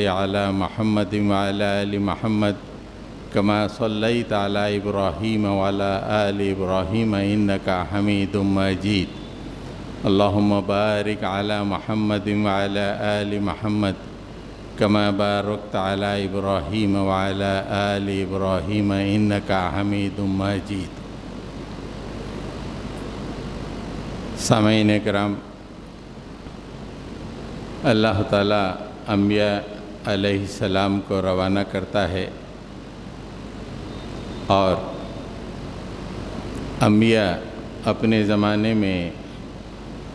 على محمد وعلى آل محمد كما صليت على إبراهيم وعلى آل إبراهيم إنك حميد مجيد اللهم بارك على محمد وعلى آل محمد كما باركت على إبراهيم وعلى آل إبراهيم إنك حميد مجيد سامعین کرام، اللہ تعالیٰ انبیاء علیہ السلام کو روانہ کرتا ہے اور انبیاء اپنے زمانے میں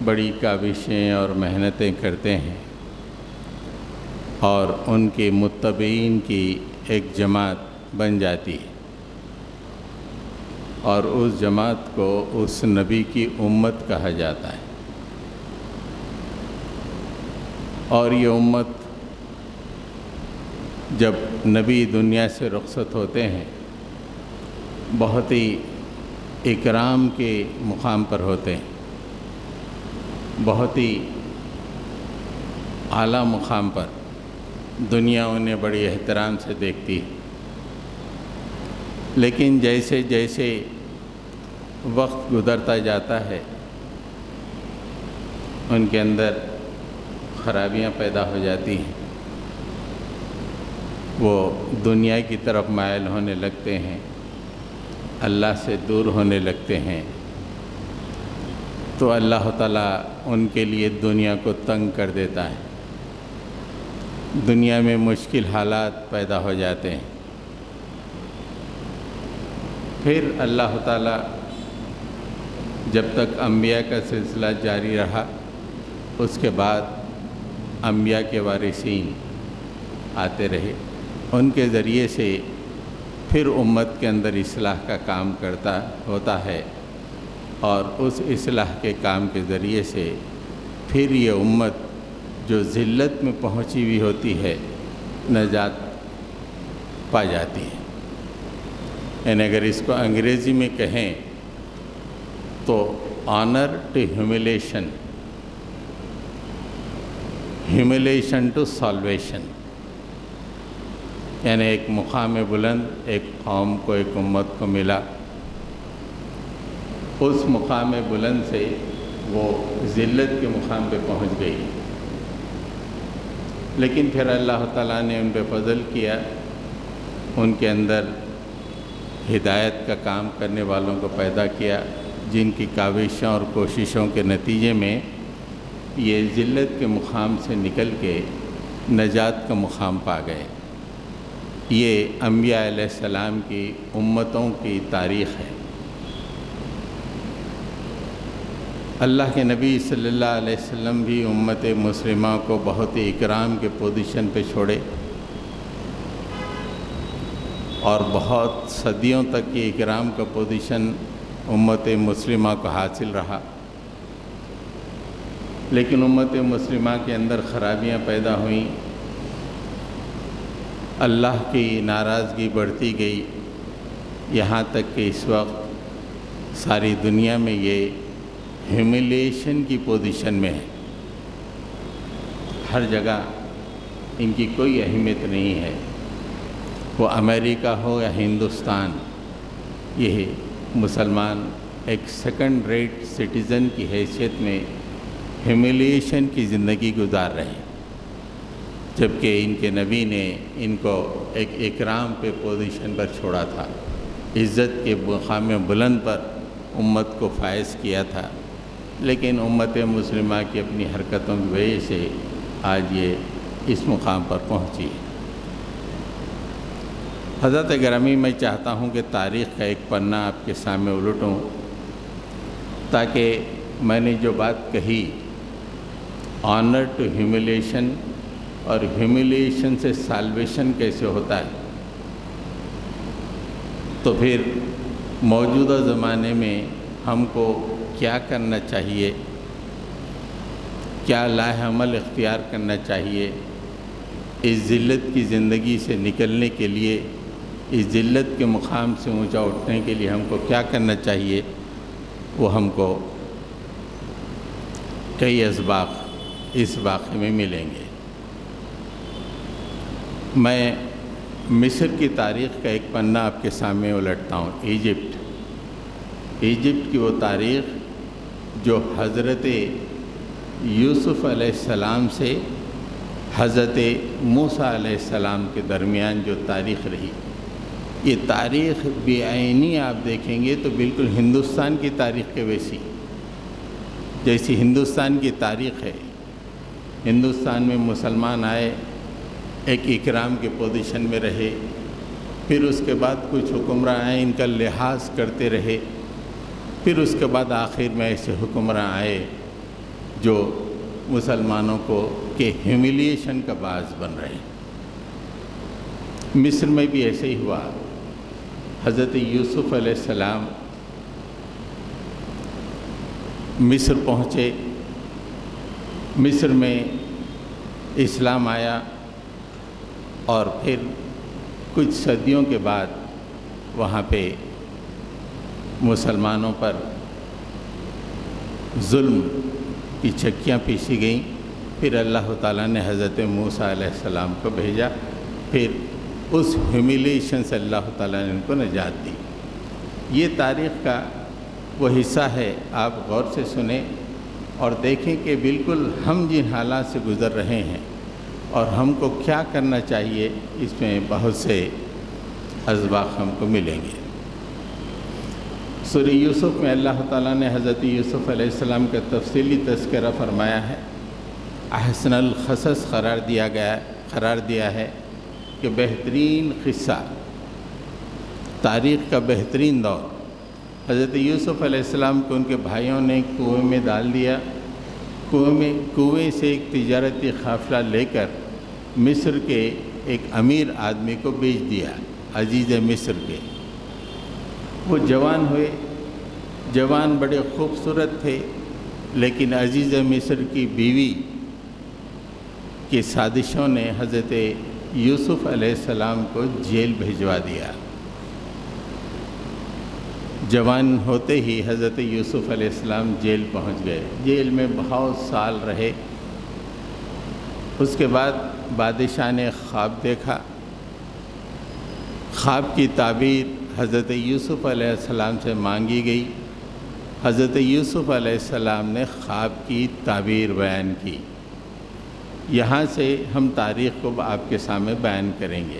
بڑی کاوشیں اور محنتیں کرتے ہیں اور ان کے متبعین کی ایک جماعت بن جاتی ہے اور اس جماعت کو اس نبی کی امت کہا جاتا ہے۔ اور یہ امت جب نبی دنیا سے رخصت ہوتے ہیں بہت ہی اکرام کے مقام پر ہوتے ہیں، بہت ہی اعلیٰ مقام پر دنیا انہیں بڑی احترام سے دیکھتی ہے۔ لیکن جیسے جیسے وقت گزرتا جاتا ہے ان کے اندر خرابیاں پیدا ہو جاتی ہیں، وہ دنیا کی طرف مائل ہونے لگتے ہیں، اللہ سے دور ہونے لگتے ہیں، تو اللہ تعالیٰ ان کے لیے دنیا کو تنگ کر دیتا ہے، دنیا میں مشکل حالات پیدا ہو جاتے ہیں۔ پھر اللہ تعالیٰ جب تک انبیاء کا سلسلہ جاری رہا اس کے بعد انبیاء کے وارثین آتے رہے، ان کے ذریعے سے پھر امت کے اندر اصلاح کا کام ہوتا ہے اور اس اصلاح کے کام کے ذریعے سے پھر یہ امت جو ذلت میں پہنچی ہوئی ہوتی ہے نجات پا جاتی ہے۔ یعنی اگر اس کو انگریزی میں کہیں تو honour to humiliation, humiliation to salvation, یعنی ایک مقام بلند ایک قوم کو، ایک امت کو ملا، اس مقام بلند سے وہ ذلت کے مقام پہ پہنچ گئی، لیکن پھر اللہ تعالیٰ نے ان پہ فضل کیا، ان کے اندر ہدایت کا کام کرنے والوں کو پیدا کیا جن کی کاوشوں اور کوششوں کے نتیجے میں یہ ذلت کے مقام سے نکل کے نجات کا مقام پا گئے۔ یہ انبیاء علیہ السلام کی امتوں کی تاریخ ہے۔ اللہ کے نبی صلی اللہ علیہ وسلم بھی امت مسلمہ کو بہت ہی اکرام کے پوزیشن پہ چھوڑے اور بہت صدیوں تک یہ اکرام کا پوزیشن امت مسلمہ کو حاصل رہا، لیکن امت مسلمہ کے اندر خرابیاں پیدا ہوئیں، اللہ کی ناراضگی بڑھتی گئی، یہاں تک کہ اس وقت ساری دنیا میں یہ ہیوملیشن کی پوزیشن میں ہے، ہر جگہ ان کی کوئی اہمیت نہیں ہے، وہ امریکہ ہو یا ہندوستان، یہ مسلمان ایک سیکنڈ ریٹ سٹیزن کی حیثیت میں ہیوملیشن کی زندگی گزار رہے ہیں، جبکہ ان کے نبی نے ان کو ایک اکرام پہ پوزیشن پر چھوڑا تھا، عزت کے مقام بلند پر امت کو فائز کیا تھا، لیکن امت مسلمہ کی اپنی حرکتوں کی وجہ سے آج یہ اس مقام پر پہنچی ہے۔ حضرت گرامی، میں چاہتا ہوں کہ تاریخ کا ایک پنہ آپ کے سامنے الٹوں تاکہ میں نے جو بات کہی آنر ٹو ہیوملیشن اور ہیوملیشن سے سالویشن کیسے ہوتا ہے، تو پھر موجودہ زمانے میں ہم کو کیا کرنا چاہیے، کیا لاہ عمل اختیار کرنا چاہیے، اس ذلت کی زندگی سے نکلنے کے لیے، اس ذلت کے مقام سے اونچا اٹھنے کے لیے ہم کو کیا کرنا چاہیے، وہ ہم کو کئی اسباق اس واقعے میں ملیں گے۔ میں مصر کی تاریخ کا ایک پنہ آپ کے سامنے الٹتا ہوں، ایجپٹ کی وہ تاریخ جو حضرت یوسف علیہ السلام سے حضرت موسیٰ علیہ السلام کے درمیان جو تاریخ رہی، یہ تاریخ بعینی آپ دیکھیں گے تو بالکل ہندوستان کی تاریخ کے ویسی، جیسی ہندوستان کی تاریخ ہے۔ ہندوستان میں مسلمان آئے، ایک اکرام کے پوزیشن میں رہے، پھر اس کے بعد کچھ حکمراں آئے، ان کا لحاظ کرتے رہے، پھر اس کے بعد آخر میں ایسے حکمراں آئے جو مسلمانوں کو کے ہیوملیشن کا باعث بن رہے۔ مصر میں بھی ایسے ہی ہوا۔ حضرت یوسف علیہ السلام مصر پہنچے، مصر میں اسلام آیا، اور پھر کچھ صدیوں کے بعد وہاں پہ مسلمانوں پر ظلم کی چکیاں پیسی گئیں۔ پھر اللہ تعالیٰ نے حضرت موسیٰ علیہ السلام کو بھیجا، پھر اس ہیوملیشن سے اللہ تعالیٰ نے ان کو نجات دی۔ یہ تاریخ کا وہ حصہ ہے، آپ غور سے سنیں اور دیکھیں کہ بالکل ہم جن حالات سے گزر رہے ہیں اور ہم کو کیا کرنا چاہیے، اس میں بہت سے اسباق ہم کو ملیں گے۔ سورہ یوسف میں اللہ تعالیٰ نے حضرت یوسف علیہ السلام کا تفصیلی تذکرہ فرمایا ہے، احسن القصص قرار دیا ہے کہ بہترین قصہ، تاریخ کا بہترین دور۔ حضرت یوسف علیہ السلام کو ان کے بھائیوں نے کنویں میں ڈال دیا، کنویں سے ایک تجارتی قافلہ لے کر مصر کے ایک امیر آدمی کو بیچ دیا، عزیز مصر کے۔ وہ جوان ہوئے، جوان بڑے خوبصورت تھے، لیکن عزیز مصر کی بیوی کی سازشوں نے حضرت یوسف علیہ السلام کو جیل بھیجوا دیا۔ جوان ہوتے ہی حضرت یوسف علیہ السلام جیل پہنچ گئے، جیل میں بہت سال رہے۔ اس کے بعد بادشاہ نے خواب دیکھا، خواب کی تعبیر حضرت یوسف علیہ السلام سے مانگی گئی۔ حضرت یوسف علیہ السلام نے خواب کی تعبیر بیان کی۔ یہاں سے ہم تاریخ کو آپ کے سامنے بیان کریں گے۔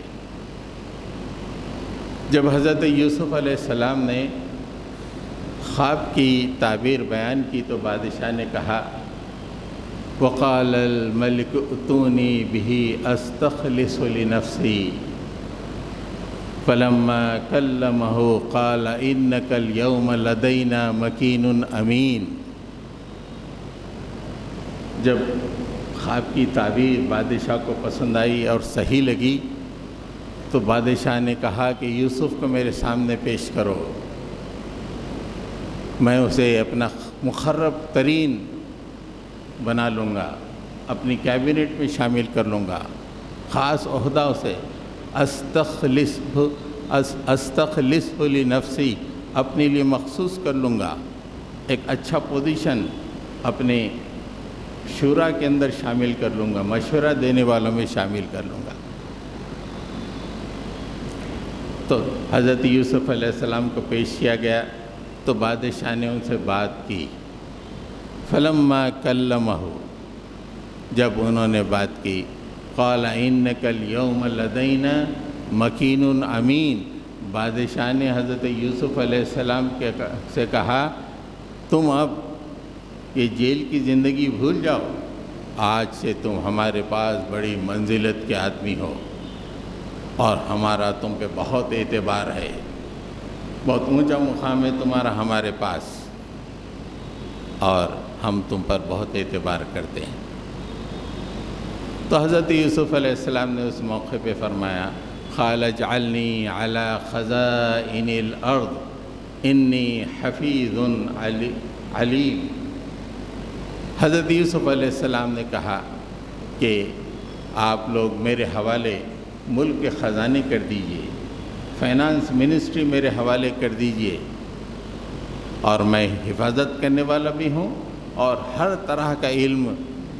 جب حضرت یوسف علیہ السلام نے خواب کی تعبیر بیان کی تو بادشاہ نے کہا، وقال الملک ائتونی بہ استخلص لنفسی فلما کلمہ قال انک اليوم لدینا مکین امین۔ جب خواب کی تعبیر بادشاہ کو پسند آئی اور صحیح لگی تو بادشاہ نے کہا کہ یوسف کو میرے سامنے پیش کرو، میں اسے اپنا مقرب ترین بنا لوں گا، اپنی کیبنٹ میں شامل کر لوں گا، خاص عہدہ اسے استخلص لنفسی، اپنے لیے مخصوص کر لوں گا، ایک اچھا پوزیشن اپنے شورا کے اندر شامل کر لوں گا، مشورہ دینے والوں میں شامل کر لوں گا۔ تو حضرت یوسف علیہ السلام کو پیش کیا گیا تو بادشاہ نے ان سے بات کی۔ فلما کلمہ، جب انہوں نے بات کی، قال انک اليوم لدینا مکین امین، بادشاہ نے حضرت یوسف علیہ السلام سے کہا، تم اب یہ جیل کی زندگی بھول جاؤ، آج سے تم ہمارے پاس بڑی منزلت کے آدمی ہو اور ہمارا تم پہ بہت اعتبار ہے، بہت اونچا مقام ہے تمہارا ہمارے پاس، اور ہم تم پر بہت اعتبار کرتے ہیں۔ تو حضرت یوسف علیہ السلام نے اس موقع پہ فرمایا، قال اجعلنی علی خزائن الارض انی حفیظ علیم۔ حضرت یوسف علیہ السلام نے کہا کہ آپ لوگ میرے حوالے ملک کے خزانے کر دیجئے، فائنانس منسٹری میرے حوالے کر دیجئے، اور میں حفاظت کرنے والا بھی ہوں اور ہر طرح کا علم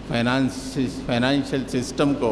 فائنینشیل سسٹم کو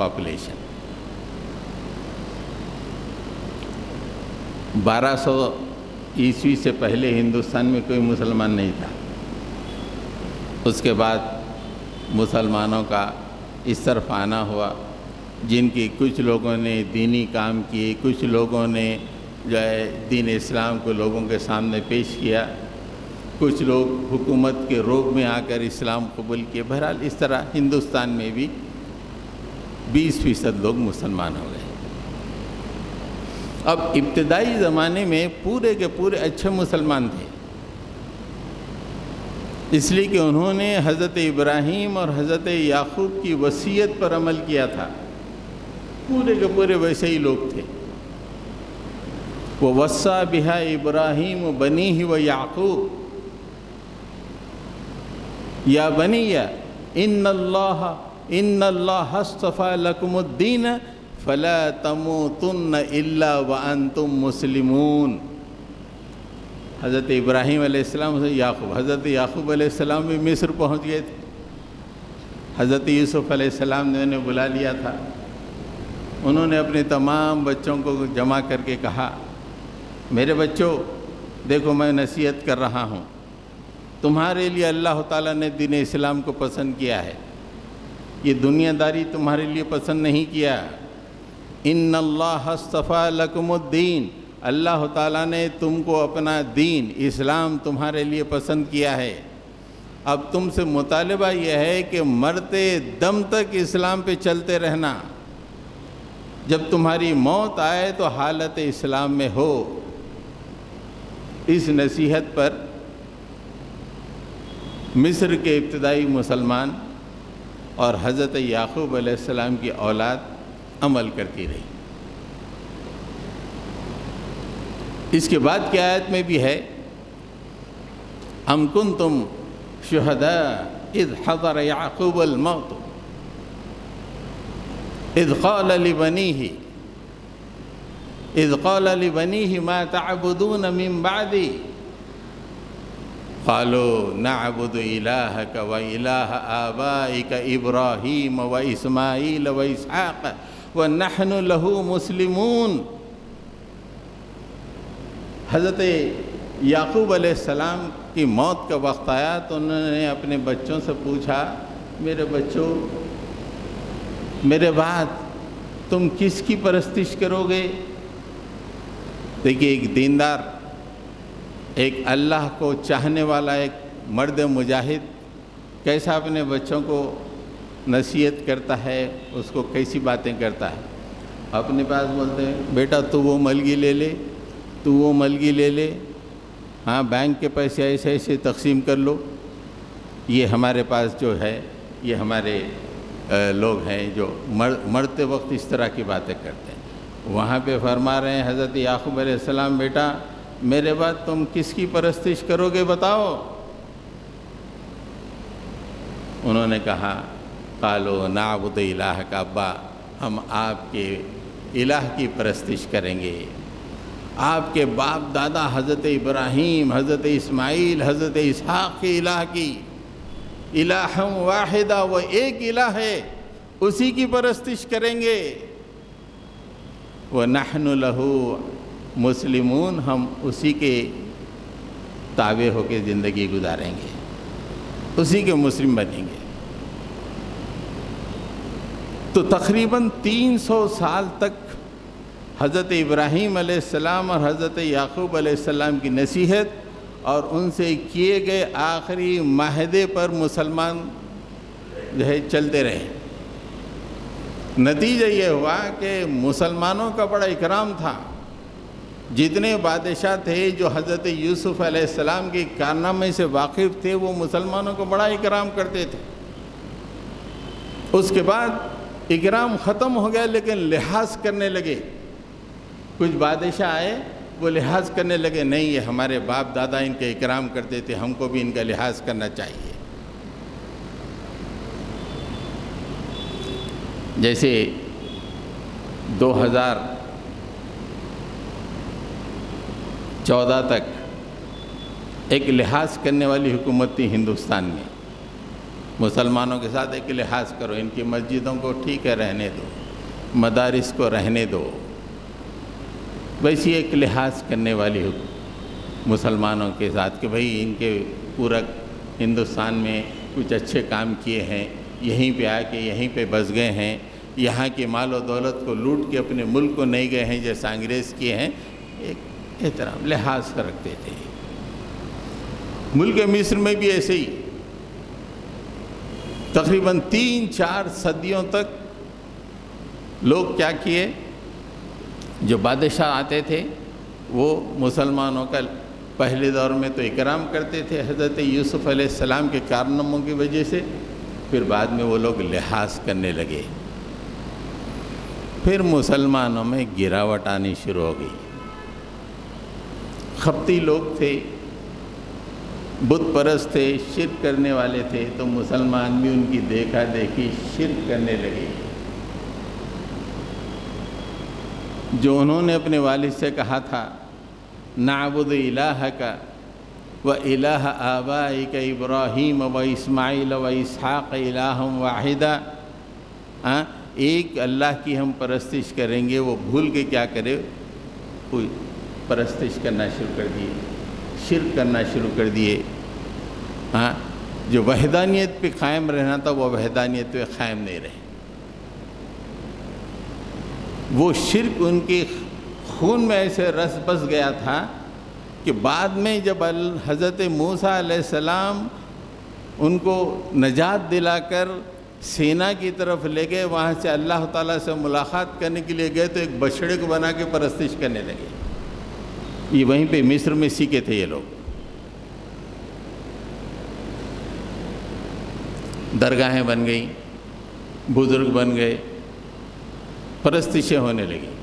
پاپولیشن. 1200 عیسوی سے پہلے ہندوستان میں کوئی مسلمان نہیں تھا. اس کے بعد مسلمانوں کا اس طرف آنا ہوا، جن کی کچھ لوگوں نے دینی کام کیے، کچھ لوگوں نے جو ہے دین اسلام کو لوگوں کے سامنے پیش کیا، کچھ لوگ حکومت کے روب میں آ کر اسلام قبول کیے. بہرحال اس طرح ہندوستان میں بھی 20% لوگ مسلمان ہو گئے. اب ابتدائی زمانے میں پورے کے پورے اچھے مسلمان تھے، اس لیے کہ انہوں نے حضرت ابراہیم اور حضرت یعقوب کی وصیت پر عمل کیا تھا. پورے کے پورے ویسے ہی لوگ تھے. وَوَصَّى بِهَا إِبْرَاهِيمُ بَنِيهِ وَيَعْقُوبُ یا بنی ان اللہ اصطفى لکم الدین فلا تموتن الا وانتم مسلمون. حضرت ابراہیم علیہ السلام حضرت یعقوب علیہ السلام بھی مصر پہنچ گئے تھے. حضرت یوسف علیہ السلام نے انہیں بلا لیا تھا. انہوں نے اپنے تمام بچوں کو جمع کر کے کہا، میرے بچوں دیکھو میں نصیحت کر رہا ہوں، تمہارے لیے اللہ تعالیٰ نے دین اسلام کو پسند کیا ہے، یہ دنیا داری تمہارے لیے پسند نہیں کیا. ان اللہ اصطفى لکم الدین، اللہ تعالیٰ نے تم کو اپنا دین اسلام تمہارے لیے پسند کیا ہے. اب تم سے مطالبہ یہ ہے کہ مرتے دم تک اسلام پہ چلتے رہنا، جب تمہاری موت آئے تو حالت اسلام میں ہو. اس نصیحت پر مصر کے ابتدائی مسلمان اور حضرت یعقوب علیہ السلام کی اولاد عمل کرتی رہی. اس کے بعد کی آیت میں بھی ہے، ام کنتم شہداء اذ حضر یعقوب الموت اذ قال لبنیہ ما تعبدون من بعدی قالوا نعبد الہک و الہ آبائک ابراہیم و اسماعیل و اسحاق ونحن له مسلمون. حضرت یعقوب علیہ السلام کی موت کا وقت آیا تو انہوں نے اپنے بچوں سے پوچھا، میرے بچوں میرے بعد تم کس کی پرستش کرو گے؟ دیکھیے ایک دیندار، ایک اللہ کو چاہنے والا ایک مرد مجاہد کیسا اپنے بچوں کو نصیحت کرتا ہے، اس کو کیسی باتیں کرتا ہے. اپنے پاس بولتے ہیں بیٹا تو وہ ملگی لے لے، تو وہ ملگی لے لے، ہاں بینک کے پیسے ایسے ایسے تقسیم کر لو. یہ ہمارے پاس جو ہے یہ ہمارے لوگ ہیں جو مرتے وقت اس طرح کی باتیں کرتے ہیں. وہاں پہ فرما رہے ہیں حضرت یعقوب علیہ السلام، بیٹا میرے بعد تم کس کی پرستش کرو گے بتاؤ؟ انہوں نے کہا قالوا نعبد الہک، ابا ہم آپ کے الہ کی پرستش کریں گے، آپ کے باپ دادا حضرت ابراہیم، حضرت اسماعیل، حضرت اسحاق کے الہ کی، الہ واحدہ، وہ ایک الہ ہے، اسی کی پرستش کریں گے. وَنَحْنُ لَهُ مسلمون، ہم اسی کے تابع ہو کے زندگی گزاریں گے، اسی کے مسلم بنیں گے. تو تقریباً 300 سال تک حضرت ابراہیم علیہ السلام اور حضرت یعقوب علیہ السلام کی نصیحت اور ان سے کیے گئے آخری معاہدے پر مسلمان جو ہے چلتے رہے. نتیجہ یہ ہوا کہ مسلمانوں کا بڑا اکرام تھا. جتنے بادشاہ تھے جو حضرت یوسف علیہ السلام کے کارنامے سے واقف تھے وہ مسلمانوں کو بڑا اکرام کرتے تھے. اس کے بعد اکرام ختم ہو گیا لیکن لحاظ کرنے لگے. کچھ بادشاہ آئے وہ لحاظ کرنے لگے، نہیں یہ ہمارے باپ دادا ان کے اکرام کرتے تھے، ہم کو بھی ان کا لحاظ کرنا چاہیے. جیسے 2014 تک ایک لحاظ کرنے والی حکومت تھی ہندوستان میں. مسلمانوں کے ساتھ ایک لحاظ کرو، ان کی مسجدوں کو ٹھیک ہے رہنے دو، مدارس کو رہنے دو، ویسی ایک لحاظ کرنے والی مسلمانوں کے ساتھ کہ بھئی ان کے پورا ہندوستان میں کچھ اچھے کام کیے ہیں، یہیں پہ آ کے یہیں پہ بس گئے ہیں، یہاں کی مال و دولت کو لوٹ کے اپنے ملک کو نہیں گئے ہیں جیسا انگریز کیے ہیں، ایک احترام لحاظ رکھتے تھے۔ ملک مصر میں بھی ایسے ہی تقریباً 3-4 صدیوں تک لوگ کیا کیے، جو بادشاہ آتے تھے وہ مسلمانوں کا پہلے دور میں تو اکرام کرتے تھے حضرت یوسف علیہ السلام کے کارناموں کی وجہ سے، پھر بعد میں وہ لوگ لحاظ کرنے لگے، پھر مسلمانوں میں گراوٹ آنی شروع ہو گئی۔ خپتی لوگ تھے، بت پرست تھے، شرک کرنے والے تھے، تو مسلمان بھی ان کی دیکھا دیکھی شرک کرنے لگے۔ جو انہوں نے اپنے والد سے کہا تھا نعبد الہک و الہ آبائک ابراہیم و اسماعیل و اسحاق الہ واحدا، ایک اللہ کی ہم پرستش کریں گے، وہ بھول کے کیا کرے، کوئی پرستش کرنا شروع کر دیے، شرک کرنا شروع کر دیے۔ جو وحدانیت پہ قائم رہنا تھا وہ وحدانیت پہ قائم نہیں رہے، وہ شرک ان کے خون میں ایسے رس بس گیا تھا کہ بعد میں جب حضرت موسیٰ علیہ السلام ان کو نجات دلا کر سینا کی طرف لے گئے، وہاں سے اللہ تعالیٰ سے ملاقات کرنے کے لیے گئے تو ایک بچڑے کو بنا کے پرستش کرنے لگے۔ یہ وہیں پہ مصر میں سیکھے تھے یہ لوگ۔ درگاہیں بن گئیں، بزرگ بن گئے، پرستشیں ہونے لگیں۔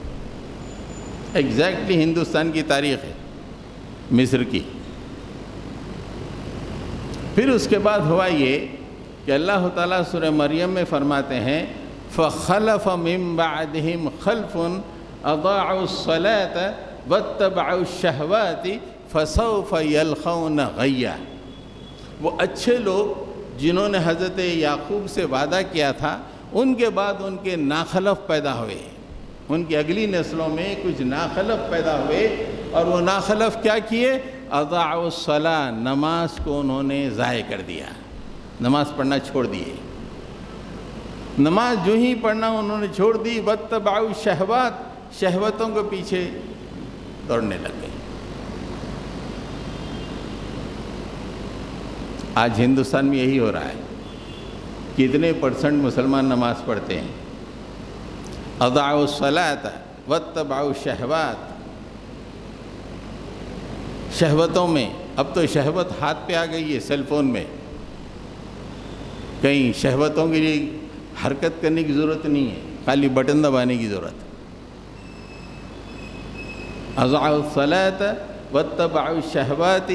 ایگزیکٹلی ہندوستان کی تاریخ ہے مصر کی۔ پھر اس کے بعد ہوا یہ کہ اللہ تعالیٰ سورہ مریم میں فرماتے ہیں فَخَلَفَ مِن بَعْدِهِمْ خَلْفٌ أَضَاعُوا الصَّلَاةَ وَاتَّبَعُوا الشَّهَوَاتِ فَسَوْفَ يَلْقَوْنَ غَيًّا۔ وہ اچھے لوگ جنہوں نے حضرت یعقوب سے وعدہ کیا تھا، ان کے بعد ان کے ناخلف پیدا ہوئے، ان کی اگلی نسلوں میں کچھ ناخلف پیدا ہوئے، اور وہ ناخلف کیا کیے، اضاعوا الصلاۃ، نماز کو انہوں نے ضائع کر دیا، نماز پڑھنا چھوڑ دیے، نماز جو ہی پڑھنا انہوں نے چھوڑ دی، واتبعوا الشہوات، شہوتوں کے پیچھے دوڑنے لگ گئے۔ آج ہندوستان میں یہی ہو رہا ہے، کتنے پرسنٹ مسلمان نماز پڑھتے ہیں، اضاعوا الصلاۃ واتبعوا الشہوات، شہوتوں میں، اب تو شہوت ہاتھ پہ آ گئی ہے سیل فون میں، کہیں شہوتوں کے لیے حرکت کرنے کی ضرورت نہیں ہے، خالی بٹن دبانے کی ضرورت ہے۔ اضاعوا الصلاۃ واتبعوا الشہوات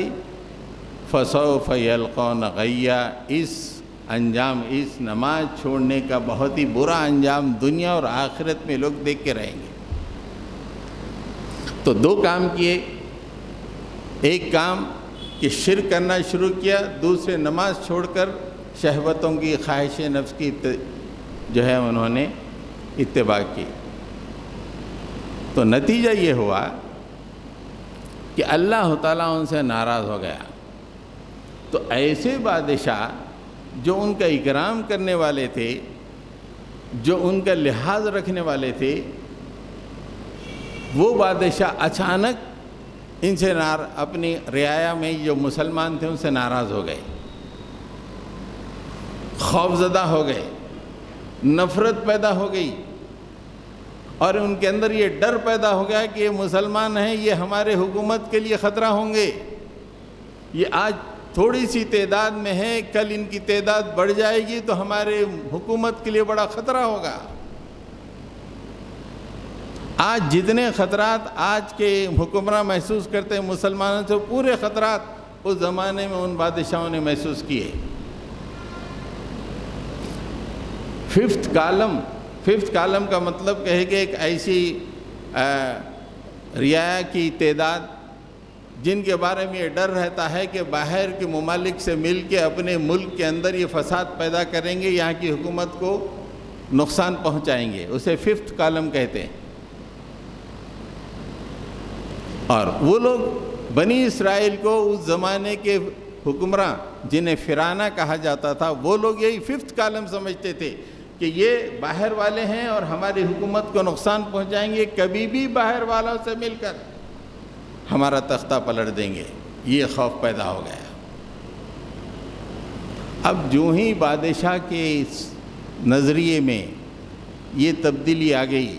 فسوف یلقون غیا، اس انجام، اس نماز چھوڑنے کا بہت ہی برا انجام دنیا اور آخرت میں لوگ دیکھ کے رہیں گے۔ تو دو کام کیے، ایک کام کہ شرک کرنا شروع کیا، دوسرے نماز چھوڑ کر شہوتوں کی، خواہش نفس کی جو ہے انہوں نے اتباع کی۔ تو نتیجہ یہ ہوا کہ اللہ تعالیٰ ان سے ناراض ہو گیا۔ تو ایسے بادشاہ جو ان کا اکرام کرنے والے تھے، جو ان کا لحاظ رکھنے والے تھے، وہ بادشاہ اچانک ان سے اپنی رعایا میں جو مسلمان تھے ان سے ناراض ہو گئے، خوفزدہ ہو گئے، نفرت پیدا ہو گئی، اور ان کے اندر یہ ڈر پیدا ہو گیا کہ یہ مسلمان ہیں، یہ ہمارے حکومت کے لیے خطرہ ہوں گے، یہ آج تھوڑی سی تعداد میں ہے، کل ان کی تعداد بڑھ جائے گی تو ہمارے حکومت کے لیے بڑا خطرہ ہوگا۔ آج جتنے خطرات آج کے حکمراں محسوس کرتے ہیں مسلمانوں سے، پورے خطرات اس زمانے میں ان بادشاہوں نے محسوس کیے۔ ففتھ کالم کا مطلب کہ ایک ایسی رعایا کی تعداد جن کے بارے میں یہ ڈر رہتا ہے کہ باہر کے ممالک سے مل کے اپنے ملک کے اندر یہ فساد پیدا کریں گے، یہاں کی حکومت کو نقصان پہنچائیں گے، اسے 5th کالم کہتے ہیں۔ اور وہ لوگ بنی اسرائیل کو اس زمانے کے حکمراں جنہیں فرعونہ کہا جاتا تھا، وہ لوگ یہی 5th کالم سمجھتے تھے کہ یہ باہر والے ہیں اور ہماری حکومت کو نقصان پہنچائیں گے، کبھی بھی باہر والوں سے مل کر ہمارا تختہ پلٹ دیں گے۔ یہ خوف پیدا ہو گیا۔ اب جو ہی بادشاہ کے اس نظریے میں یہ تبدیلی آ گئی،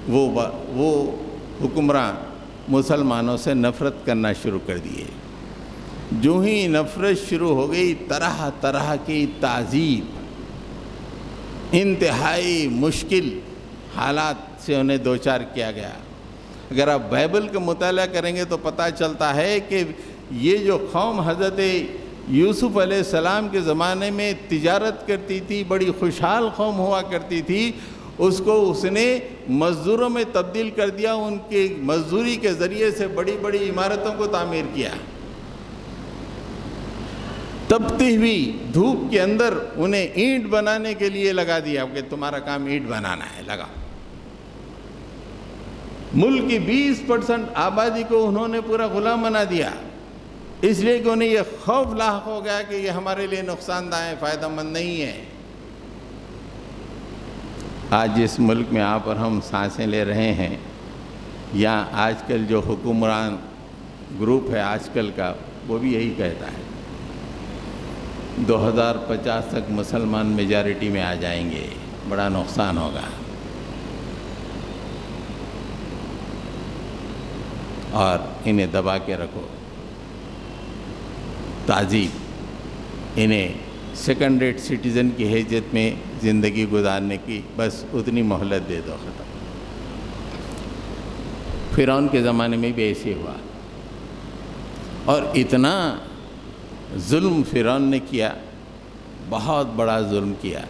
وہ حکمراں مسلمانوں سے نفرت کرنا شروع کر دیے۔ جو ہی نفرت شروع ہو گئی، طرح طرح کی تعذیب، انتہائی مشکل حالات سے انہیں دوچار کیا گیا۔ اگر آپ بائبل کا مطالعہ کریں گے تو پتہ چلتا ہے کہ یہ جو قوم حضرت یوسف علیہ السلام کے زمانے میں تجارت کرتی تھی، بڑی خوشحال قوم ہوا کرتی تھی، اس کو اس نے مزدوروں میں تبدیل کر دیا، ان کی مزدوری کے ذریعے سے بڑی بڑی عمارتوں کو تعمیر کیا۔ تپتی ہوئی دھوپ کے اندر انہیں اینٹ بنانے کے لیے لگا دیا کہ تمہارا کام اینٹ بنانا ہے، لگا۔ ملک کی 20% آبادی کو انہوں نے پورا غلام بنا دیا، اس لیے کہ انہیں یہ خوف لاحق ہو گیا کہ یہ ہمارے لیے نقصان دہ ہے، فائدہ مند نہیں ہے۔ آج جس ملک میں آپ اور ہم سانسیں لے رہے ہیں، یا آج کل جو حکمران گروپ ہے آج کل کا، وہ بھی یہی کہتا ہے 2050 تک مسلمان میجارٹی میں آ جائیں گے، بڑا نقصان ہوگا۔ اور انہیں دبا کے رکھو، تعذیب، انہیں سیکنڈ ریٹ سٹیزن کی حیثیت میں زندگی گزارنے کی بس اتنی مہلت دے دو، ختم۔ فرعون کے زمانے میں بھی ایسے ہوا، اور اتنا ظلم فرعون نے کیا، بہت بڑا ظلم کیا۔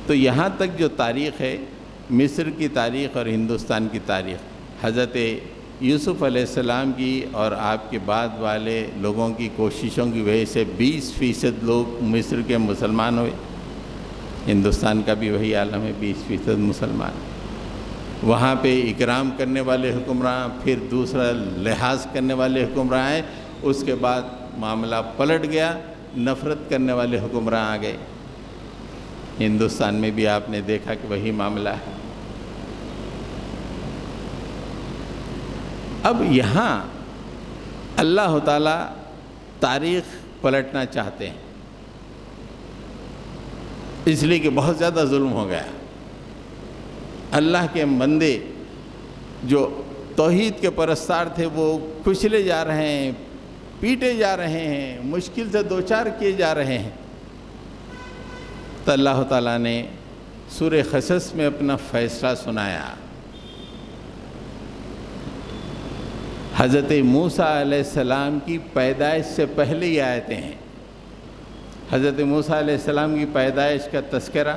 تو یہاں تک جو تاریخ ہے، مصر کی تاریخ اور ہندوستان کی تاریخ، حضرت یوسف علیہ السلام کی اور آپ کے بعد والے لوگوں کی کوششوں کی وجہ سے 20% لوگ مصر کے مسلمان ہوئے۔ ہندوستان کا بھی وہی عالم ہے، 20% مسلمان۔ وہاں پہ اکرام کرنے والے حکمراں، پھر دوسرا لحاظ کرنے والے حکمراں آئے، اس کے بعد معاملہ پلٹ گیا، نفرت کرنے والے حکمراں آ گئے۔ ہندوستان میں بھی آپ نے دیکھا کہ وہی معاملہ ہے۔ اب یہاں اللہ تعالیٰ تاریخ پلٹنا چاہتے ہیں، اس لیے کہ بہت زیادہ ظلم ہو گیا۔ اللہ کے بندے جو توحید کے پرستار تھے وہ کچلے جا رہے ہیں، پیٹے جا رہے ہیں، مشکل سے دوچار کیے جا رہے ہیں۔ تو اللہ تعالیٰ نے سورہ قصص میں اپنا فیصلہ سنایا۔ حضرت موسیٰ علیہ السلام کی پیدائش سے پہلے یہ آیتیں ہیں۔ حضرت موسیٰ علیہ السلام کی پیدائش کا تذکرہ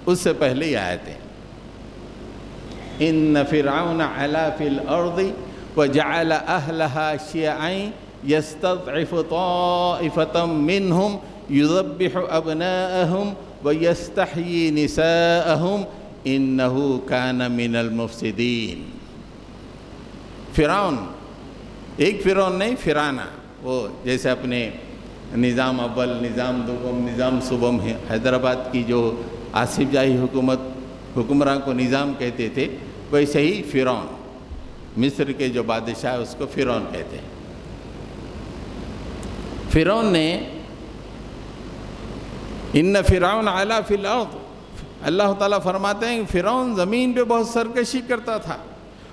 اس سے پہلے یہ آیتیں۔ ان فرعون علا فی الارض وجعل اہلها شیعا یستضعف طائفة منہم یذبح ابناءہم ویستحیی نساءہم انہ کان من المفسدین۔ فرعون، ایک فرعون نہیں، فرعونہ، وہ جیسے اپنے نظام اول، نظام دوم، نظام صوبم ہے، حیدرآباد کی جو آصف جاہی حکمراں کو نظام کہتے تھے، ویسے ہی فرعون، مصر کے جو بادشاہ اس کو فرعون کہتے ہیں۔ فرعون نے ان فرعون علا فی الارض، اللہ تعالیٰ فرماتے ہیں کہ فرعون زمین پہ بہت سرکشی کرتا تھا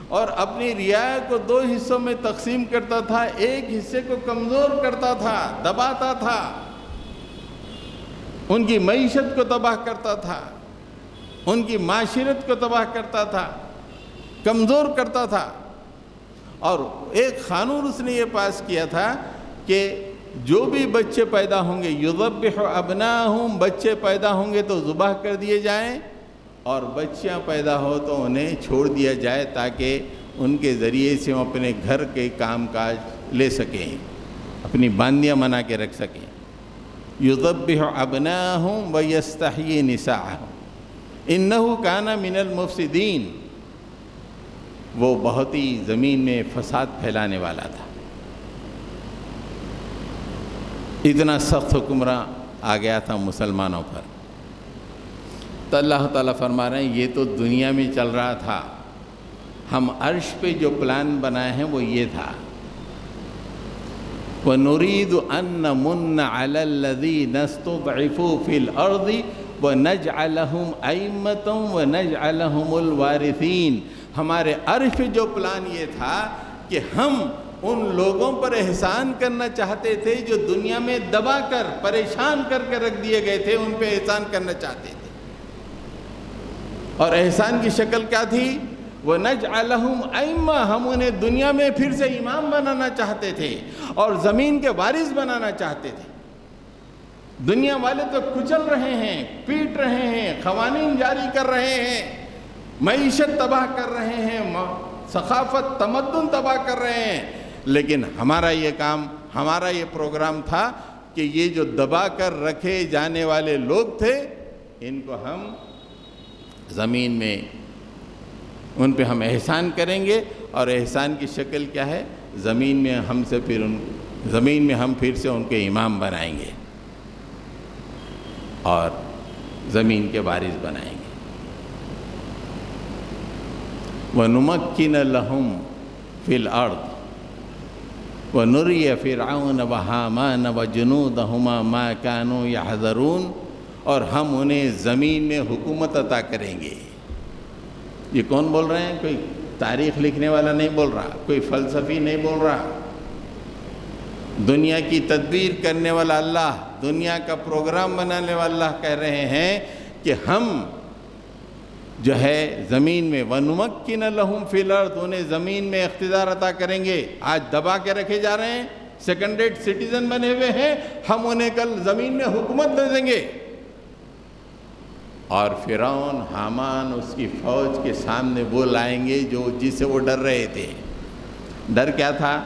اور اپنی رعایا کو 2 حصوں میں تقسیم کرتا تھا، ایک حصے کو کمزور کرتا تھا، دباتا تھا، ان کی معیشت کو تباہ کرتا تھا، ان کی معاشرت کو تباہ کرتا تھا، کمزور کرتا تھا۔ اور ایک قانون اس نے یہ پاس کیا تھا کہ جو بھی بچے پیدا ہوں گے، یذبح ابناہم، بچے پیدا ہوں گے تو ذبح کر دیے جائیں، اور بچیاں پیدا ہو تو انہیں چھوڑ دیا جائے تاکہ ان کے ذریعے سے ہم اپنے گھر کے کام کاج لے سکیں، اپنی باندیاں بنا کے رکھ سکیں۔ یذبح ابناءہم ویستحیی نساءہم انہ کان من المفسدین، وہ بہت ہی زمین میں فساد پھیلانے والا تھا۔ اتنا سخت حکمراں آ گیا تھا مسلمانوں پر۔ تو اللہ تعالیٰ فرما رہے ہیں یہ تو دنیا میں چل رہا تھا، ہم عرش پہ جو پلان بنائے ہیں وہ یہ تھا، وَنُرِيدُ أَن نَّمُنَّ عَلَى الَّذِينَ اسْتُضْعِفُوا فِي الْأَرْضِ وَنَجْعَلَهُمْ أَئِمَّةً وَنَجْعَلَهُمُ الْوَارِثِينَ۔ ہمارے عرش پہ جو پلان یہ تھا کہ ہم ان لوگوں پر احسان کرنا چاہتے تھے جو دنیا میں دبا کر پریشان کر کے رکھ دیے گئے تھے، ان پہ احسان کرنا چاہتے تھے۔ اور احسان کی شکل کیا تھی؟ وَنَجْعَلَهُمْ أَئِمَّةً، ہم انہیں دنیا میں پھر سے امام بنانا چاہتے تھے اور زمین کے وارث بنانا چاہتے تھے۔ دنیا والے تو کچل رہے ہیں، پیٹ رہے ہیں، قوانین جاری کر رہے ہیں، معیشت تباہ کر رہے ہیں، ثقافت تمدن تباہ کر رہے ہیں، لیکن ہمارا یہ کام، ہمارا یہ پروگرام تھا کہ یہ جو دبا کر رکھے جانے والے لوگ تھے ان کو ہم زمین میں ان پہ ہم احسان کریں گے، اور احسان کی شکل کیا ہے؟ زمین میں ہم پھر سے ان کے امام بنائیں گے اور زمین کے وارث بنائیں گے۔ وَنُمَكِّنَ لَهُمْ فِي الْأَرْضِ وَنُرِيَ فِرْعَوْنَ وَحَامَانَ وَجُنُودَهُمَا مَا كَانُوا يَحْذَرُونَ، اور ہم انہیں زمین میں حکومت عطا کریں گے۔ یہ کون بول رہے ہیں؟ کوئی تاریخ لکھنے والا نہیں بول رہا، کوئی فلسفی نہیں بول رہا، دنیا کی تدبیر کرنے والا اللہ، دنیا کا پروگرام بنانے والا اللہ کہہ رہے ہیں کہ ہم جو ہے زمین میں وَنُمَكِّنَ لَهُمْ فِي الْأَرْضِ، انہیں زمین میں اقتدار عطا کریں گے۔ آج دبا کے رکھے جا رہے ہیں، سیکنڈ ریٹ سٹیزن بنے ہوئے ہیں، ہم انہیں کل زمین میں حکومت دے دیں گے۔ اور فرعون، حامان، اس کی فوج کے سامنے وہ لائیں گے جس سے وہ ڈر رہے تھے۔ ڈر کیا تھا؟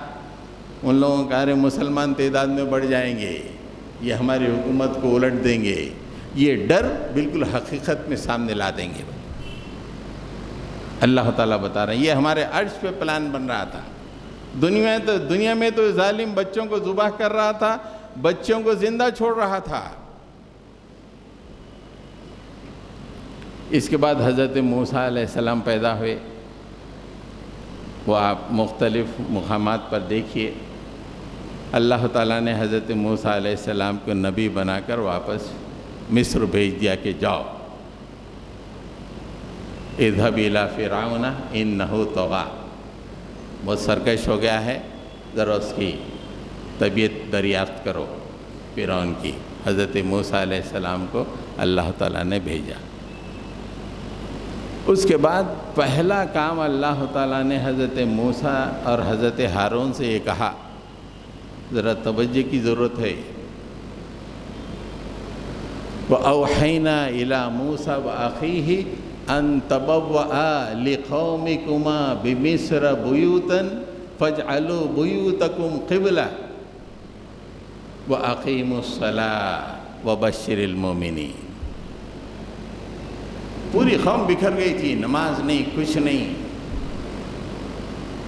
ان لوگوں کا ارے مسلمان تعداد میں بڑھ جائیں گے، یہ ہماری حکومت کو الٹ دیں گے، یہ ڈر بالکل حقیقت میں سامنے لا دیں گے۔ اللہ تعالیٰ بتا رہے ہیں یہ ہمارے عرش پہ پلان بن رہا تھا۔ دنیا میں تو ظالم بچوں کو ذبح کر رہا تھا، بچوں کو زندہ چھوڑ رہا تھا۔ اس کے بعد حضرت موسیٰ علیہ السلام پیدا ہوئے، وہ آپ مختلف مقامات پر دیکھیے۔ اللہ تعالیٰ نے حضرت موسیٰ علیہ السلام کو نبی بنا کر واپس مصر بھیج دیا کہ جاؤ، اذهب الى فرعون انه طغى، وہ سرکش ہو گیا ہے، ذرا اس کی طبیعت دریافت کرو فرعون کی۔ حضرت موسیٰ علیہ السلام کو اللہ تعالیٰ نے بھیجا۔ اس کے بعد پہلا کام اللہ تعالیٰ نے حضرت موسیٰ اور حضرت ہارون سے یہ کہا، ذرا توجہ کی ضرورت ہے۔ وَأَوْحَيْنَا إِلَى مُوسَى وَأَخِيهِ أَن تَبَوَّآ لِقَوْمِكُمَا بِمِصْرَ بُيُوتًا فَاجْعَلُوا بُيُوتَكُمْ قِبْلَةً وَأَقِيمُوا الصَّلَاةَ وَبَشِّرِ الْمُؤْمِنِينَ۔ پوری قوم بکھر گئی تھی، نماز نہیں، کچھ نہیں،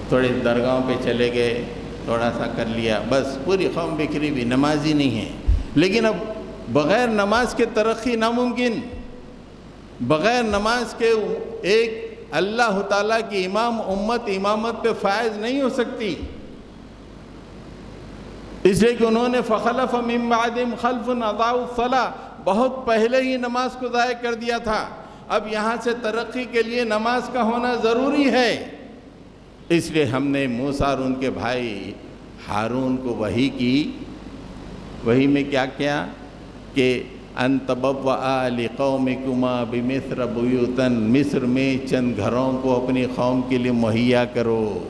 تھوڑے درگاہوں پہ چلے گئے، تھوڑا سا کر لیا، بس پوری قوم بکھری بھی، نماز ہی نہیں ہے۔ لیکن اب بغیر نماز کے ترقی ناممکن، بغیر نماز کے ایک اللہ تعالیٰ کی امت امامت پہ فائز نہیں ہو سکتی۔ اس لیے کہ انہوں نے فخلف من بعدہم خلف اضاعوا الصلاۃ، بہت پہلے ہی نماز کو ضائع کر دیا تھا۔ اب یہاں سے ترقی کے لیے نماز کا ہونا ضروری ہے۔ اس لیے ہم نے موسیٰ اور ان کے بھائی ہارون کو وحی کی، وحی میں کیا کیا کہ ان تبوّآ لقومکما بمصر بیوتاً، مصر میں چند گھروں کو اپنی قوم کے لیے مہیا کرو،